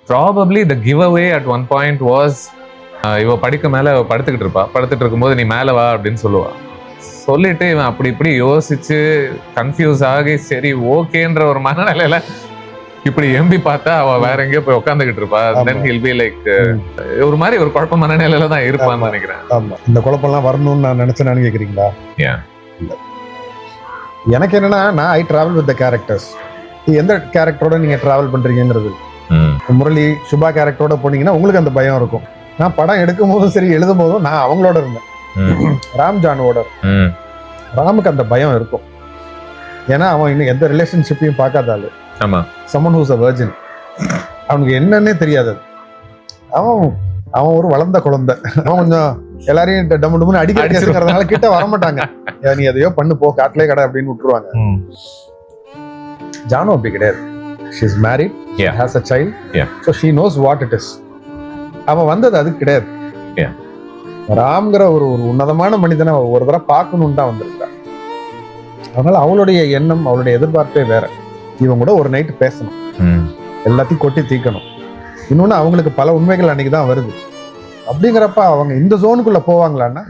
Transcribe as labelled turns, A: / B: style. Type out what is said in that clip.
A: Probably the give away at one point was, இவ படிக்க மேல படுத்துக்கிட்டு இருப்பா, படுத்துட்டு இருக்கும்போது நீ மேல வா அப்படின்னு சொல்லுவா. சொல்லிட்டு இவன் அப்படி இப்படி யோசிச்சு கன்ஃபியூஸ் ஆகி சரி ஓகேன்ற ஒரு மனநிலையில இப்படி எம்பி பார்த்தா அவ வேற எங்கேயோ போய் உட்காந்துக்கிட்டு இருப்பா. தென் ஹில் பி லைக் ஒரு மாதிரி ஒரு குழப்ப மனநிலையில தான் இருப்பான்னு நினைக்கிறேன்.
B: ஆமா, இந்த குழப்பம்லாம் வரணும்னு நான் நினைச்சேன்னு கேக்குறீங்களா? இல்ல, எனக்கு என்னன்னா நான் ஐ டிராவல் வித் த கேரக்டர்ஸ். எந்த கேரக்டரோட நீங்க டிராவல் பண்றீங்கிறது. முரளி சுபா கேரக்டரோட போனீங்கன்னா உங்களுக்கு அந்த பயம் இருக்கும். நான் படம் எடுக்கும் போதும் சரி எழுதும் போதும் நான் அவங்களோட இருந்தேன். ராம் ஜானுவோட. ராமுக்கு அந்த பயம் இருக்கும். ஏன்னா அவன் இன்னும் எந்த ரிலேஷன்ஷிப்பையும் பார்க்காதாலு. someone who's a virgin. அவனுக்கு என்னன்னே தெரியாது. அவன் ஒரு வளர்ந்த குழந்தை. அவன் கொஞ்சம் எல்லாரையும் டம்மு டம்முன்னு அடிக்கிறதுனால கிட்ட வரமாட்டாங்க. நீ எதையோ பண்ணு போ, காட்டிலே கடை அப்படின்னு விட்டுருவாங்க. ஜானு அப்படி கிடையாது. she is married, has a child, so she knows what it is. அவன் வந்தது அது கிடையாது. ராம்ங்கிற ஒரு உன்னதமான மனிதனை ஒரு தடவை பார்க்கணும்னு தான் வந்திருக்கான். அதனால அவளுடைய எண்ணம், அவளுடைய எதிர்பார்ப்பே வேற. இவங்க கூட ஒரு நைட்டு பேசணும், எல்லாத்தையும் கொட்டி தீக்கணும். இன்னொன்னு அவங்களுக்கு பல உண்மைகள் அன்னைக்கு தான் வருது. அப்படிங்கிறப்ப அவங்க இந்த ஜோனுக்குள்ள போவாங்களான்னா